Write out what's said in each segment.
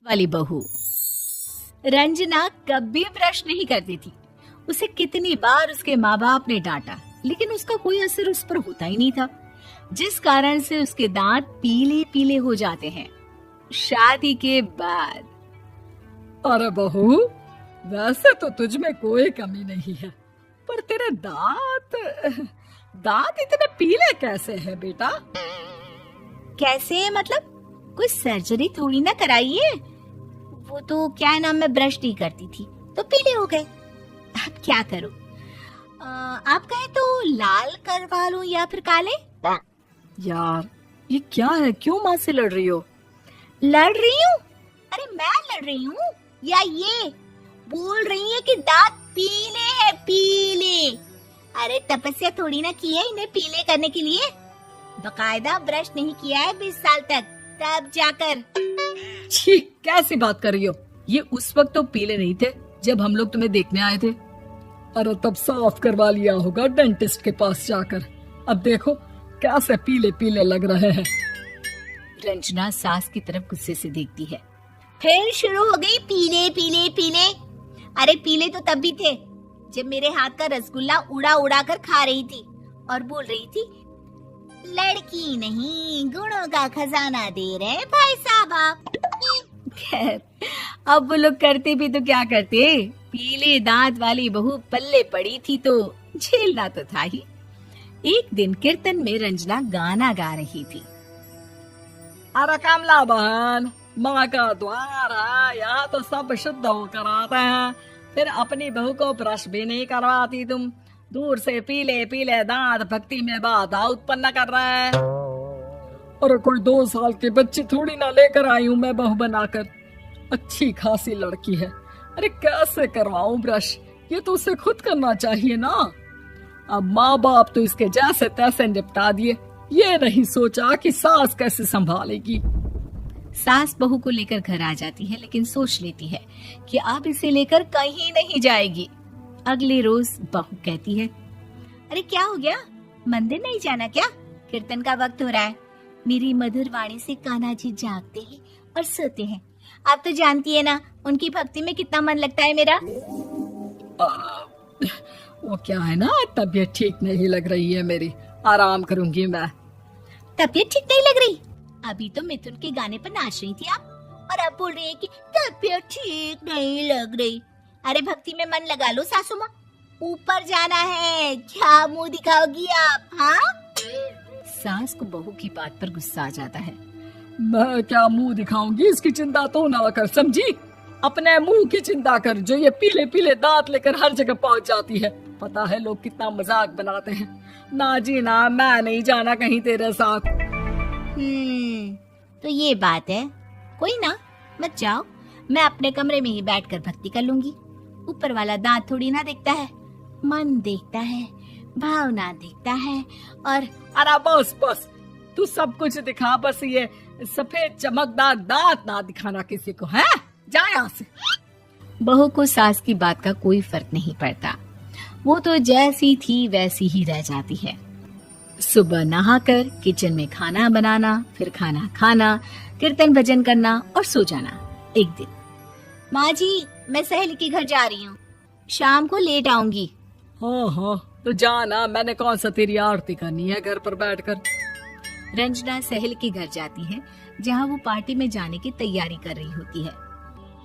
वाली बहू। रंजना कभी ब्रश नहीं करती थी। उसे कितनी बार उसके माँ बाप ने डांटा, लेकिन उसका कोई असर उस पर होता ही नहीं था, जिस कारण से उसके दांत पीले पीले हो जाते हैं। शादी के बाद। अरे बहू, वैसे तो तुझ में कोई कमी नहीं है, पर तेरे दांत इतने पीले कैसे हैं बेटा? कैसे मतलब? कोई सर्जरी थोड़ी ना कराइए। वो तो क्या नाम, मैं ब्रश नहीं करती थी तो पीले हो गए। अब क्या करूं? आप कहे तो लाल करवा लूं या फिर काले? यार ये क्या है, क्यों माँ से लड़ रही हो? लड़ रही हूँ? अरे मैं लड़ रही हूँ या ये बोल रही है कि दांत पीले हैं, पीले? अरे तपस्या थोड़ी ना की है इन्हें पीले करने के लिए। बकायदा ब्रश नहीं किया है 20 साल तक, तब जाकर। छी, कैसी बात कर रही हो? ये उस वक्त तो पीले नहीं थे जब हम लोग तुम्हें देखने आए थे। अरे तब साफ करवा लिया होगा डेंटिस्ट के पास जाकर। अब देखो कैसे पीले पीले लग रहे हैं। रंजना सास की तरफ गुस्से से देखती है। फिर शुरू हो गई पीले पीले पीले। अरे पीले तो तब भी थे जब मेरे हाथ का रसगुल्ला उड़ा उड़ा कर खा रही थी और बोल रही थी, लड़की नहीं गुणों का खजाना दे रहे भाई साहब आप। खैर, अब वो लोग करते भी तो क्या करते, पीले दांत वाली बहू पल्ले पड़ी थी तो झेलना तो था ही। एक दिन कीर्तन में रंजना गाना गा रही थी। अरे कमला बहन, माँ का द्वार है, यहाँ तो सब शुद्ध होकर आते हैं, फिर अपनी बहू को ब्रश भी नहीं करवाती तुम। दूर से पीले पीले दांत भक्ति में बाधा उत्पन्न कर रहा है। अरे कोई 2 साल के बच्चे थोड़ी ना लेकर आई हूँ मैं बहू बनाकर। अच्छी खासी लड़की है, अरे कैसे करवाऊं ब्रश? ये तो उसे खुद करना चाहिए ना। अब माँ बाप तो इसके जैसे तैसे निपटा दिए, ये नहीं सोचा कि सास कैसे संभालेगी। सास बहू को लेकर घर आ जाती है, लेकिन सोच लेती है कि अब इसे लेकर कहीं नहीं जाएगी। अगले रोज बहू कहती है, अरे क्या हो गया, मंदिर नहीं जाना क्या? कीर्तन का वक्त हो रहा है। मेरी मधुर वाणी से कान्हा जी जागते हैं और सोते हैं। आप तो जानती है ना उनकी भक्ति में कितना मन लगता है मेरा। वो क्या है ना, तबीयत ठीक नहीं लग रही है मेरी, आराम करूंगी मैं। तबीयत ठीक नहीं लग रही? अभी तो मिथुन के गाने पर नाच रही थी आप, और अब बोल रही है कि तबीयत ठीक नहीं लग रही। अरे भक्ति में मन लगा लो सासू माँ, ऊपर जाना है, क्या मुंह दिखाओगी आप? हाँ? सास को बहू की बात पर गुस्सा आ जाता है। मैं क्या मुंह दिखाऊंगी, इसकी चिंता तो ना कर, समझी? अपने मुंह की चिंता कर, जो ये पीले पीले दांत लेकर हर जगह पहुंच जाती है। पता है लोग कितना मजाक बनाते हैं। ना जी ना, मैं नहीं जाना कहीं तेरे साथ। तो ये बात है। कोई ना, मत जाओ, मैं अपने कमरे में ही बैठकर भक्ति कर लूंगी। ऊपर वाला दांत थोड़ी ना देखता है, मन देखता है, भावना देखता है। और अरे बस बस, तू सब कुछ दिखा, बस ये सफेद चमकदार दांत ना दिखाना किसी को, है? जा यहाँ से। बहू को सास की बात का कोई फर्क नहीं पड़ता, वो तो जैसी थी वैसी ही रह जाती है। सुबह नहाकर किचन में खाना बनाना, फिर खाना खाना, कीर्तन भजन करना और सो जाना। एक दिन, माँ जी मैं सहेली के घर जा रही हूँ, शाम को लेट आऊंगी। हाँ हाँ तो जाना, मैंने कौन सा तेरी आरती करनी है घर पर बैठकर। रंजना सहेली के घर जाती है, जहाँ वो पार्टी में जाने की तैयारी कर रही होती है।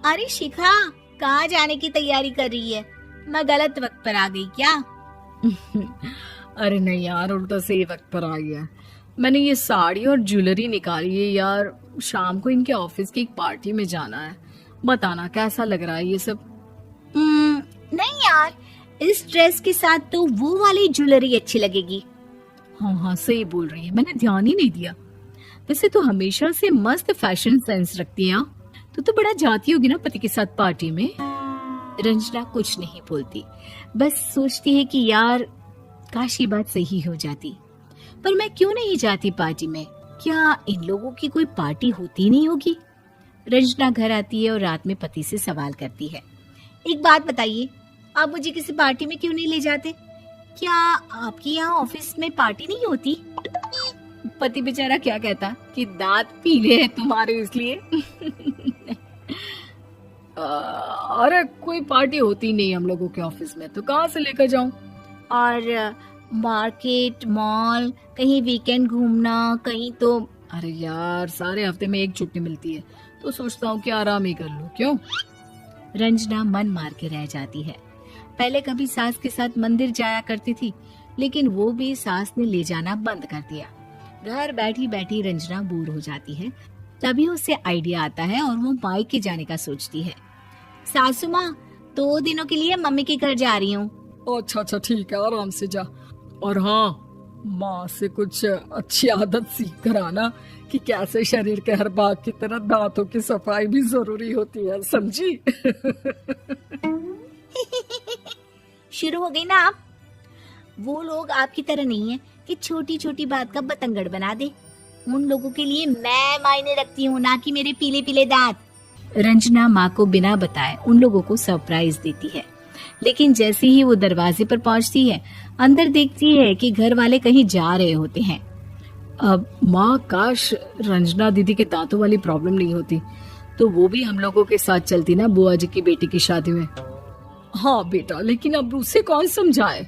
अरे शिखा, कहाँ जाने की तैयारी कर रही है? मैं गलत वक्त पर आ गई क्या? अरे नहीं यार, उल्टा सही वक्त पर आई है। मैंने ये साड़ी और ज्वेलरी निकाली है यार, शाम को इनके ऑफिस की एक पार्टी में जाना है। बताना कैसा लग रहा है ये सब? नहीं यार, इस ड्रेस के साथ तो वो वाली ज्वेलरी अच्छी लगेगी। हाँ हाँ सही बोल रही है, मैंने ध्यान ही नहीं दिया। वैसे तो हमेशा से मस्त फैशन सेंस रखती है। तो बड़ा जाती होगी ना पति के साथ पार्टी में। रंजना कुछ नहीं बोलती, बस सोचती है कि यार काश ये बात सही हो जाती, पर मैं क्यों नहीं जाती पार्टी में? क्या इन लोगों की कोई पार्टी होती नहीं होगी? रंजना घर आती है और रात में पति से सवाल करती है, एक बात बताइए, आप मुझे किसी पार्टी में क्यों नहीं ले जाते? क्या आपके यहाँ ऑफिस में पार्टी नहीं होती? पति बेचारा क्या कहता कि दांत पीले हैं तुम्हारे इसलिए। अरे कोई पार्टी होती नहीं हम लोगों के ऑफिस में, तो कहाँ से लेकर जाऊं? और मार्केट, मॉल, कहीं वीकेंड घूमना, कहीं तो। अरे यार, सारे हफ्ते में एक छुट्टी मिलती है, तो सोचता हूँ कि आराम ही कर लूं। क्यों? रंजना मन मार के रह जाती है। पहले कभी सास के साथ मंदिर जाया करती थी, लेकिन वो भी सास ने ले जाना बंद कर दिया। घर बैठी बैठी रंजना बोर हो जाती है। तभी उसे आइडिया आता है और वो मायके जाने का सोचती है। सासू माँ, 2 दिनों के लिए मम्मी के घर जा रही हूँ। अच्छा अच्छा, ठीक है, आराम से जा। और हाँ, माँ से कुछ अच्छी आदत सीख कर आना कि कैसे शरीर के हर भाग की तरह दांतों की सफाई भी जरूरी होती है, समझी? शुरू हो गई ना आप। वो लोग आपकी तरह नहीं है कि छोटी छोटी बात का बतंगड़ बना दे। उन लोगों के लिए मैं मायने रखती हूँ, ना कि मेरे पीले पीले दांत। रंजना माँ को बिना बताए उन लोगों को सरप्राइज देती है, लेकिन जैसे ही वो दरवाजे पर पहुंचती है, अंदर देखती है कि घर वाले कहीं जा रहे होते हैं। अब माँ, काश रंजना दीदी के दांतों वाली प्रॉब्लम नहीं होती, तो वो भी हम लोगों के साथ चलती ना बुआ जी की बेटी की शादी में। हाँ बेटा, लेकिन अब उसे कौन समझाए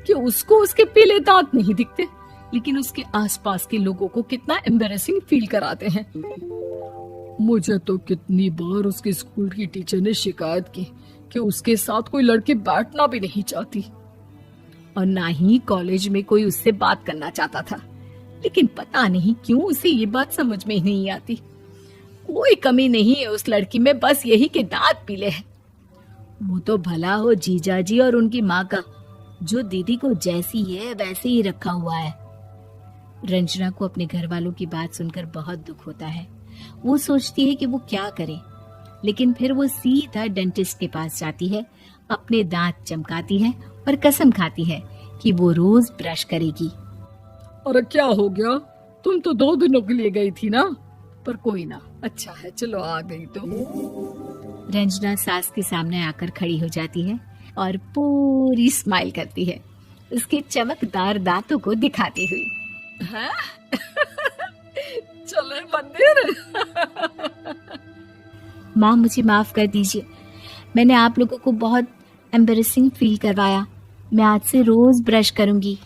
कि उसको उसके पीले दांत नहीं दिखते, लेकिन उसके आसपास के लोगों को कितना एम्बैरेसिंग फील कराते हैं। मुझे तो कितनी बार उसके स्कूल की टीचर ने शिकायत की कि उसके साथ कोई लड़की बैठना भी नहीं चाहती, और ना ही कॉलेज में कोई उससे बात करना चाहता था। लेकिन पता नहीं क्यों उसे ये बात समझ में ही नहीं आती। कोई कमी नहीं है उस लड़की में, बस यही कि दांत पीले हैं। वो तो भला हो जीजा जी और उनकी माँ का, जो दीदी को जैसी है वैसे ही रखा हुआ है। रंजना को अपने घर वालों की बात सुनकर बहुत दुख होता है। वो सोचती है कि वो क्या करे, लेकिन फिर वो सीधा डेंटिस्ट के पास जाती है, अपने दांत चमकाती है और कसम खाती है कि वो रोज ब्रश करेगी। अरे क्या हो गया? तुम तो 2 दिनों के लिए गई थी ना, पर कोई ना, अच्छा है, चलो आ गई तो। रंजना सास के सामने आकर खड़ी हो जाती है और पूरी स्माइल करती है, उसके चमकदार दांतों को दिखाती हुई। चले मंदिर। माँ, मुझे माफ कर दीजिए, मैंने आप लोगों को बहुत एम्बैरेसिंग फील करवाया। मैं आज से रोज ब्रश करूंगी।